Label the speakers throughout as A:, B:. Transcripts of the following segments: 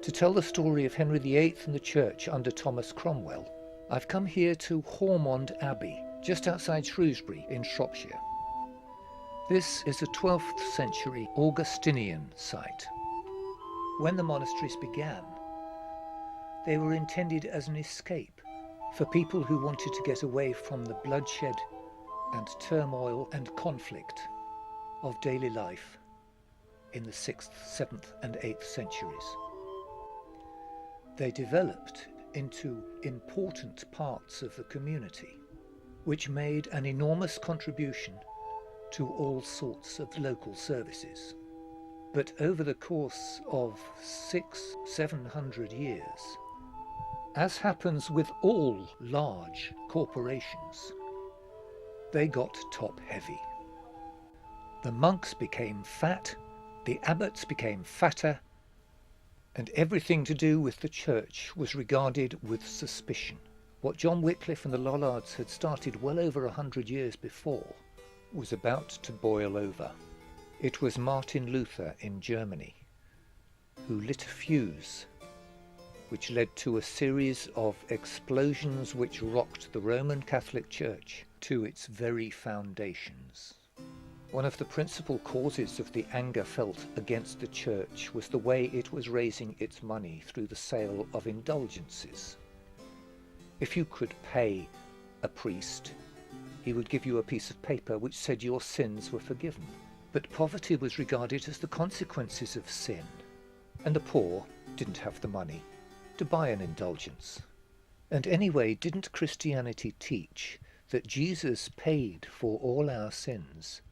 A: To tell the story of Henry VIII and the church under Thomas Cromwell, I've come here to Hormond Abbey, just outside Shrewsbury in Shropshire. This is a 12th century Augustinian site. When the monasteries began, they were intended as an escape for people who wanted to get away from the bloodshed and turmoil and conflict of daily life in the 6th, 7th and 8th centuries. They developed into important parts of the community, which made an enormous contribution to all sorts of local services. But over the course of 600-700 years, as happens with all large corporations, they got top-heavy. The monks became fat, the abbots became fatter, and everything to do with the church was regarded with suspicion. What John Wycliffe and the Lollards had started well over 100 years before was about to boil over. It was Martin Luther in Germany who lit a fuse, which led to a series of explosions which rocked the Roman Catholic Church to its very foundations. One of the principal causes of the anger felt against the church was the way it was raising its money through the sale of indulgences. If you could pay a priest, he would give you a piece of paper which said your sins were forgiven. But poverty was regarded as the consequences of sin, and the poor didn't have the money to buy an indulgence. And anyway, didn't Christianity teach that Jesus paid for all our sins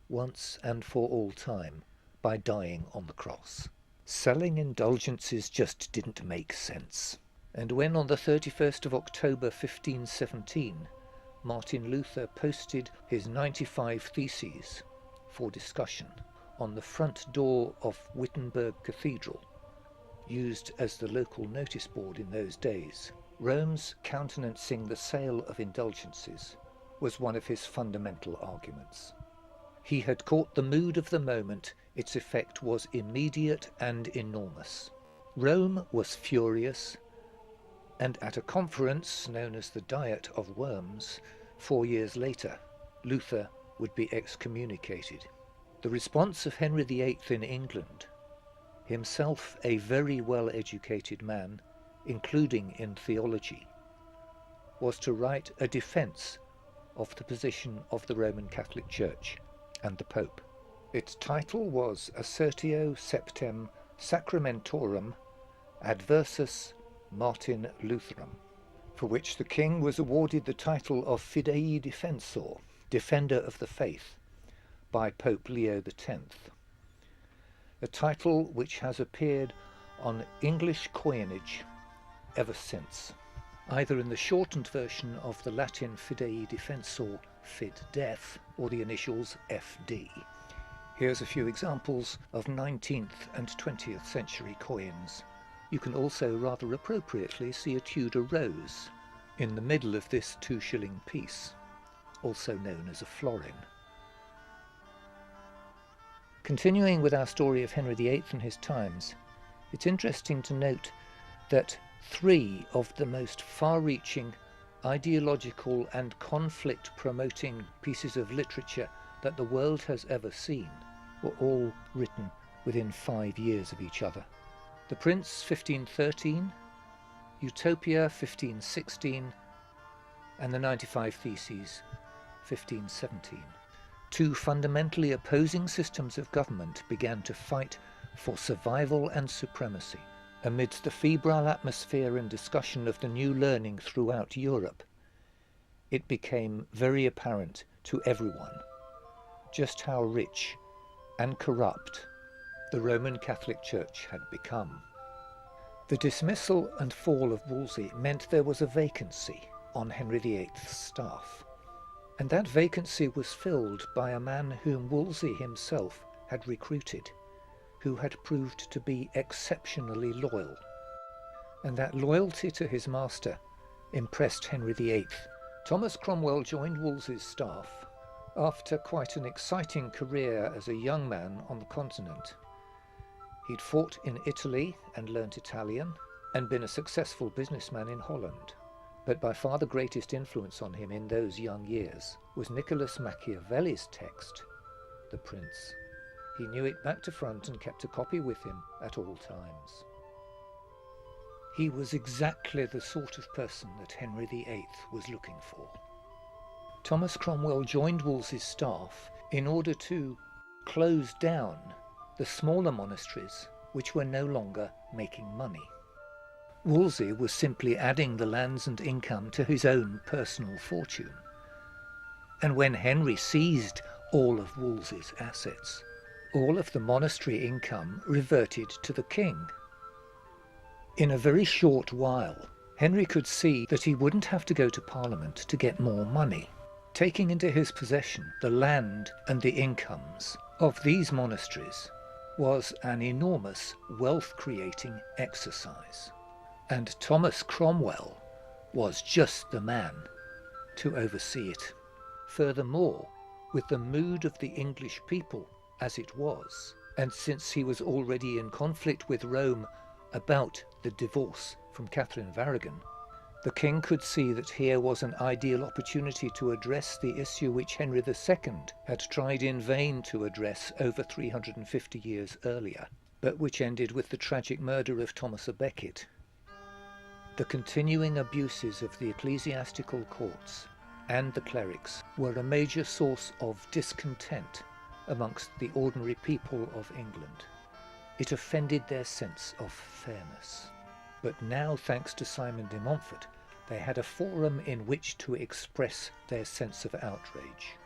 A: once and for all time by dying on the cross? Selling indulgences just didn't make sense. And when on the 31st of October 1517 Martin Luther posted his 95 Theses for discussion on the front door of Wittenberg Cathedral, used as the local notice board in those days, Rome's countenancing the sale of indulgences was one of his fundamental arguments. He had caught the mood of the moment. Its effect was immediate and enormous. Rome was furious, and at a conference known as the Diet of Worms, 4 years later, Luther would be excommunicated. The response of Henry VIII in England, himself a very well-educated man, including in theology, was to write a defence of the position of the Roman Catholic Church and the Pope. Its title was Assertio Septem Sacramentorum Adversus Martin Lutherum, for which the king was awarded the title of Fidei Defensor, Defender of the Faith, by Pope Leo X, a title which has appeared on English coinage ever since, either in the shortened version of the Latin Fidei Defensor, Fid Def, or the initials FD. Here's a few examples of 19th and 20th century coins. You can also rather appropriately see a Tudor rose in the middle of this 2-shilling piece, also known as a florin. Continuing with our story of Henry VIII and his times, it's interesting to note that 3 of the most far-reaching, ideological and conflict-promoting pieces of literature that the world has ever seen were all written within 5 years of each other. The Prince, 1513, Utopia, 1516, and the 95 Theses, 1517. 2 fundamentally opposing systems of government began to fight for survival and supremacy. Amidst the febrile atmosphere and discussion of the new learning throughout Europe, it became very apparent to everyone just how rich and corrupt the Roman Catholic Church had become. The dismissal and fall of Wolsey meant there was a vacancy on Henry VIII's staff, and that vacancy was filled by a man whom Wolsey himself had recruited, who had proved to be exceptionally loyal. And that loyalty to his master impressed Henry VIII. Thomas Cromwell joined Wolsey's staff after quite an exciting career as a young man on the continent. He'd fought in Italy and learnt Italian, and been a successful businessman in Holland. But by far the greatest influence on him in those young years was Nicholas Machiavelli's text, The Prince. He knew it back to front and kept a copy with him at all times. He was exactly the sort of person that Henry VIII was looking for. Thomas Cromwell joined Wolsey's staff in order to close down the smaller monasteries which were no longer making money. Wolsey was simply adding the lands and income to his own personal fortune. And when Henry seized all of Wolsey's assets, all of the monastery income reverted to the king. In a very short while, Henry could see that he wouldn't have to go to Parliament to get more money. Taking into his possession the land and the incomes of these monasteries was an enormous wealth-creating exercise. And Thomas Cromwell was just the man to oversee it. Furthermore, with the mood of the English people as it was, and since he was already in conflict with Rome about the divorce from Catherine of Aragon, the king could see that here was an ideal opportunity to address the issue which Henry II had tried in vain to address over 350 years earlier, but which ended with the tragic murder of Thomas à Becket. The continuing abuses of the ecclesiastical courts and the clerics were a major source of discontent amongst the ordinary people of England. It offended their sense of fairness. But now, thanks to Simon de Montfort, they had a forum in which to express their sense of outrage.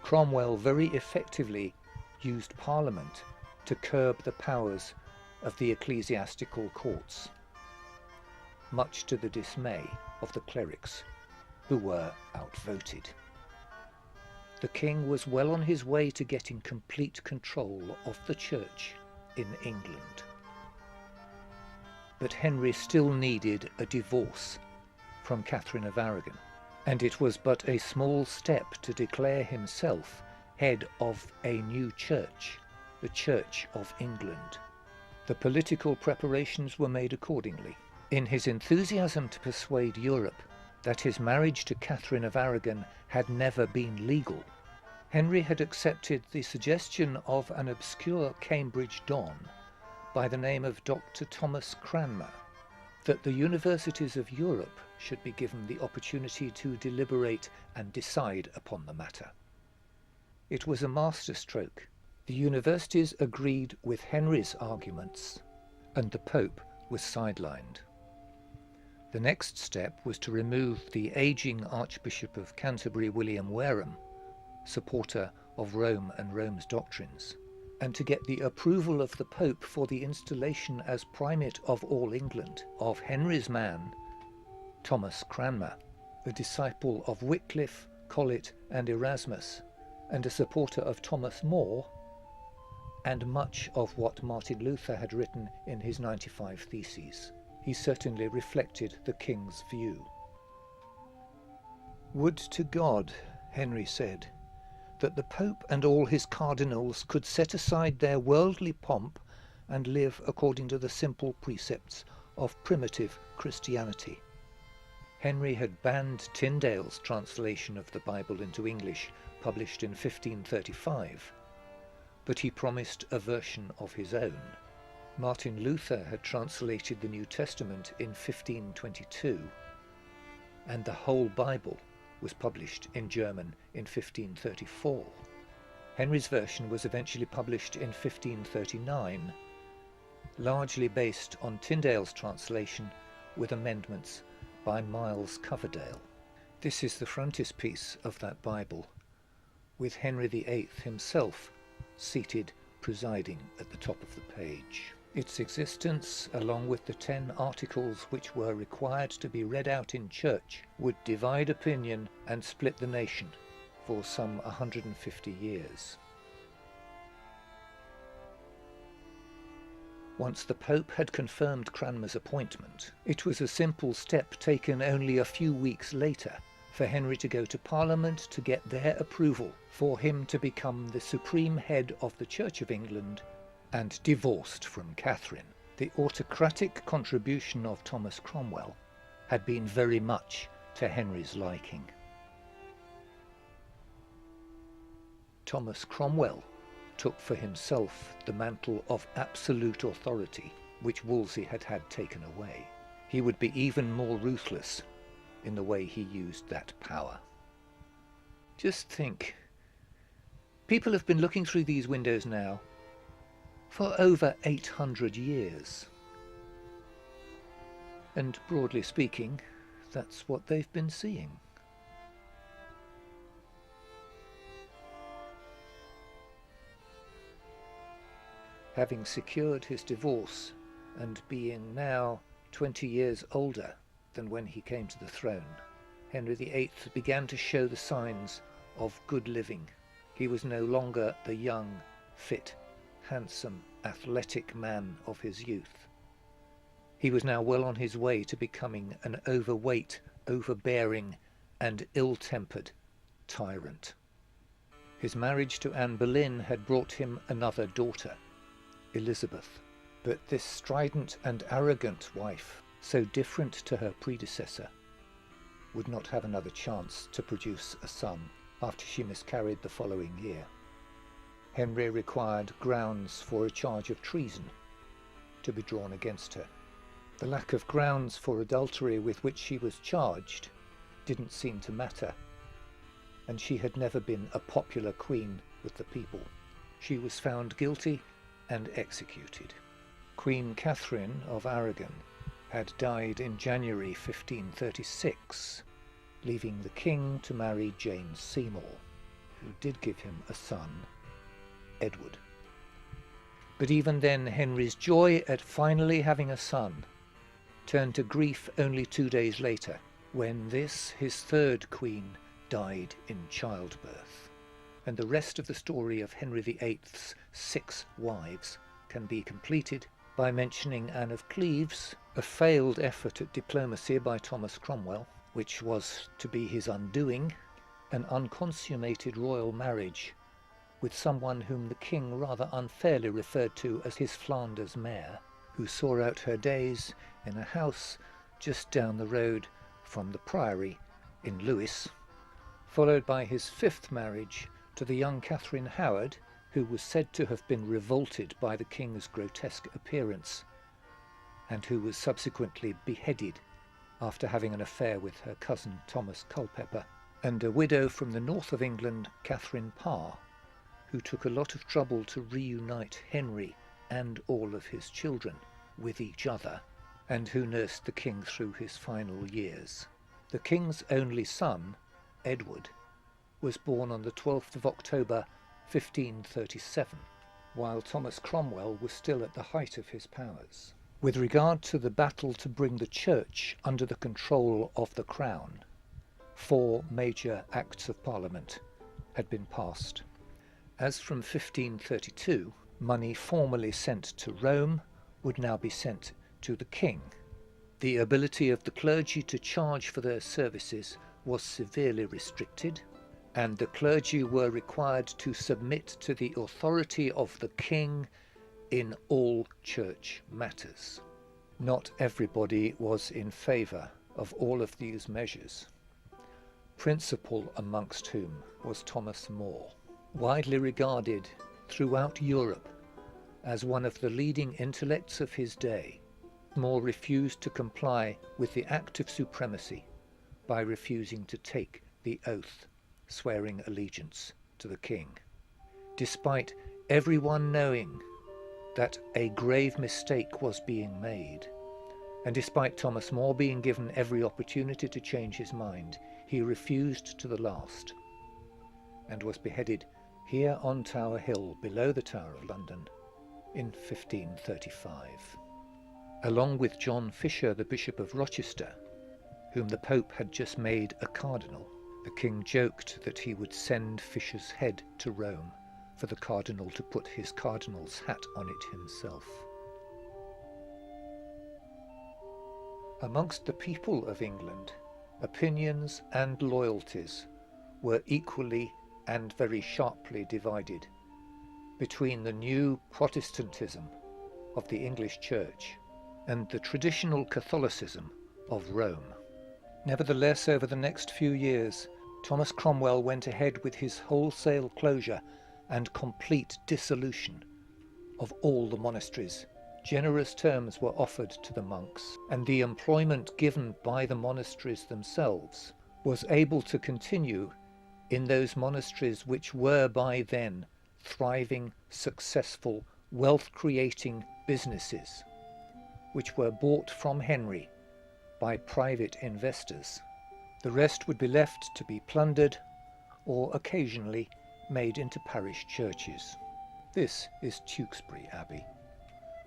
A: Cromwell very effectively used Parliament to curb the powers of the ecclesiastical courts, much to the dismay of the clerics, who were outvoted. The king was well on his way to getting complete control of the church in England. But Henry still needed a divorce from Catherine of Aragon, and it was but a small step to declare himself head of a new church, the Church of England. The political preparations were made accordingly. In his enthusiasm to persuade Europe that his marriage to Catherine of Aragon had never been legal, Henry had accepted the suggestion of an obscure Cambridge don by the name of Dr. Thomas Cranmer that the universities of Europe should be given the opportunity to deliberate and decide upon the matter. It was a masterstroke. The universities agreed with Henry's arguments, and the Pope was sidelined. The next step was to remove the aging Archbishop of Canterbury, William Wareham, supporter of Rome and Rome's doctrines, and to get the approval of the Pope for the installation as Primate of all England of Henry's man, Thomas Cranmer, a disciple of Wycliffe, Colet and Erasmus, and a supporter of Thomas More, and much of what Martin Luther had written in his 95 Theses. He certainly reflected the king's view. "Would to God," Henry said, "that the Pope and all his cardinals could set aside their worldly pomp and live according to the simple precepts of primitive Christianity." Henry had banned Tyndale's translation of the Bible into English, published in 1535, but he promised a version of his own. Martin Luther had translated the New Testament in 1522, and the whole Bible was published in German in 1534. Henry's version was eventually published in 1539, largely based on Tyndale's translation with amendments by Miles Coverdale. This is the frontispiece of that Bible, with Henry VIII himself seated presiding at the top of the page. Its existence, along with the 10 articles which were required to be read out in church, would divide opinion and split the nation for some 150 years. Once the Pope had confirmed Cranmer's appointment, it was a simple step taken only a few weeks later for Henry to go to Parliament to get their approval for him to become the supreme head of the Church of England and divorced from Catherine. The autocratic contribution of Thomas Cromwell had been very much to Henry's liking. Thomas Cromwell took for himself the mantle of absolute authority which Wolsey had had taken away. He would be even more ruthless in the way he used that power. Just think, people have been looking through these windows now for over 800 years. And broadly speaking, that's what they've been seeing. Having secured his divorce and being now 20 years older than when he came to the throne, Henry VIII began to show the signs of good living. He was no longer the young, fit, handsome, athletic man of his youth. He was now well on his way to becoming an overweight, overbearing, and ill-tempered tyrant. His marriage to Anne Boleyn had brought him another daughter, Elizabeth, but this strident and arrogant wife, so different to her predecessor, would not have another chance to produce a son after she miscarried the following year. Henry required grounds for a charge of treason to be drawn against her. The lack of grounds for adultery with which she was charged didn't seem to matter, and she had never been a popular queen with the people. She was found guilty and executed. Queen Catherine of Aragon had died in January 1536, leaving the king to marry Jane Seymour, who did give him a son, Edward. But even then, Henry's joy at finally having a son turned to grief only 2 days later, when this, his third queen, died in childbirth. And the rest of the story of Henry VIII's 6 wives can be completed by mentioning Anne of Cleves, a failed effort at diplomacy by Thomas Cromwell, which was to be his undoing, an unconsummated royal marriage with someone whom the king rather unfairly referred to as his Flanders mare, who saw out her days in a house just down the road from the Priory in Lewes, followed by his 5th marriage to the young Catherine Howard, who was said to have been revolted by the king's grotesque appearance, and who was subsequently beheaded after having an affair with her cousin Thomas Culpeper, and a widow from the north of England, Catherine Parr, who took a lot of trouble to reunite Henry and all of his children with each other, and who nursed the king through his final years. The king's only son, Edward, was born on the 12th of October 1537, while Thomas Cromwell was still at the height of his powers. With regard to the battle to bring the church under the control of the crown, 4 major Acts of Parliament had been passed. As from 1532, money formerly sent to Rome would now be sent to the king. The ability of the clergy to charge for their services was severely restricted, and the clergy were required to submit to the authority of the king in all church matters. Not everybody was in favour of all of these measures, principal amongst whom was Thomas More, widely regarded throughout Europe as one of the leading intellects of his day. More refused to comply with the Act of Supremacy by refusing to take the oath swearing allegiance to the king, despite everyone knowing that a grave mistake was being made, and despite Thomas More being given every opportunity to change his mind. He refused to the last, and was beheaded here on Tower Hill below the Tower of London in 1535. Along with John Fisher, the Bishop of Rochester, whom the Pope had just made a cardinal, the king joked that he would send Fisher's head to Rome for the cardinal to put his cardinal's hat on it himself. Amongst the people of England, opinions and loyalties were equally and very sharply divided between the new Protestantism of the English Church and the traditional Catholicism of Rome. Nevertheless, over the next few years, Thomas Cromwell went ahead with his wholesale closure and complete dissolution of all the monasteries. Generous terms were offered to the monks, and the employment given by the monasteries themselves was able to continue in those monasteries which were by then thriving, successful, wealth-creating businesses, which were bought from Henry by private investors. The rest would be left to be plundered or occasionally made into parish churches. This is Tewkesbury Abbey.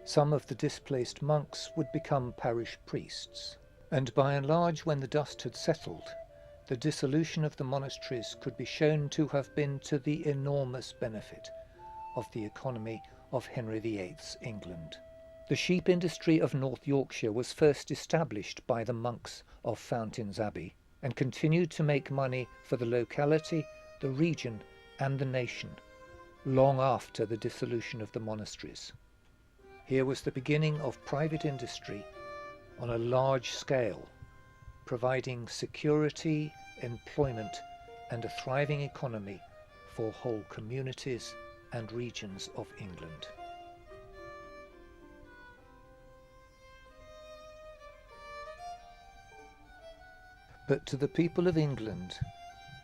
A: Some of the displaced monks would become parish priests, and by and large, when the dust had settled, the dissolution of the monasteries could be shown to have been to the enormous benefit of the economy of Henry VIII's England. The sheep industry of North Yorkshire was first established by the monks of Fountains Abbey and continued to make money for the locality, the region, and the nation long after the dissolution of the monasteries. Here was the beginning of private industry on a large scale, providing security, employment, and a thriving economy for whole communities and regions of England. But to the people of England,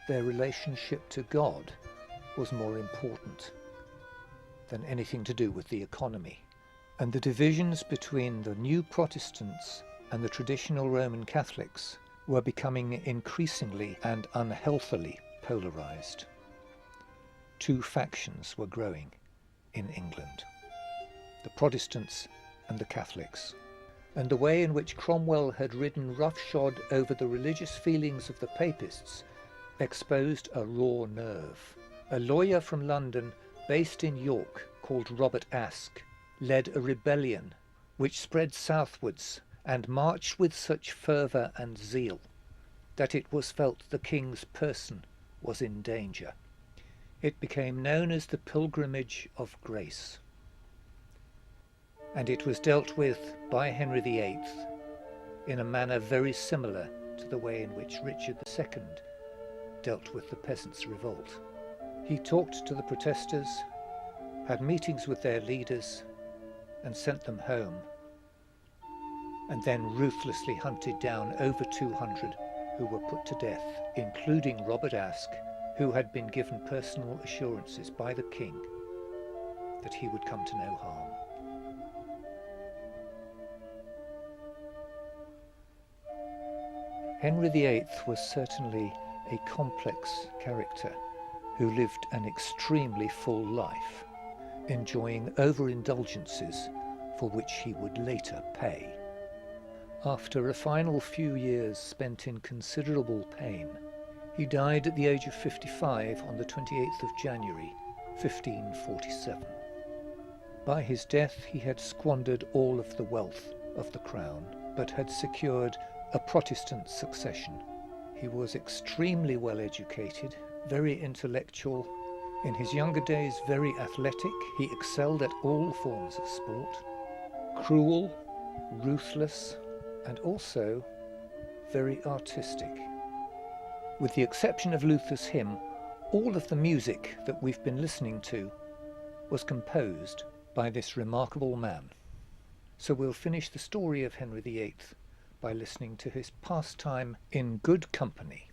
A: their relationship to God was more important than anything to do with the economy. And the divisions between the new Protestants and the traditional Roman Catholics were becoming increasingly and unhealthily polarized. Two factions were growing in England, the Protestants and the Catholics. And the way in which Cromwell had ridden roughshod over the religious feelings of the Papists exposed a raw nerve. A lawyer from London, based in York, called Robert Aske, led a rebellion which spread southwards and marched with such fervour and zeal that it was felt the king's person was in danger. It became known as the Pilgrimage of Grace, and it was dealt with by Henry VIII in a manner very similar to the way in which Richard II dealt with the Peasants' Revolt. He talked to the protesters, had meetings with their leaders, and sent them home, and then ruthlessly hunted down over 200 who were put to death, including Robert Aske, who had been given personal assurances by the king that he would come to no harm. Henry VIII was certainly a complex character who lived an extremely full life, enjoying overindulgences for which he would later pay. After a final few years spent in considerable pain, he died at the age of 55 on the 28th of January, 1547. By his death he had squandered all of the wealth of the crown, but had secured a Protestant succession. He was extremely well educated, very intellectual, in his younger days very athletic. He excelled at all forms of sport, cruel, ruthless, and also very artistic. With the exception of Luther's hymn, all of the music that we've been listening to was composed by this remarkable man. So we'll finish the story of Henry VIII by listening to his pastime in good company.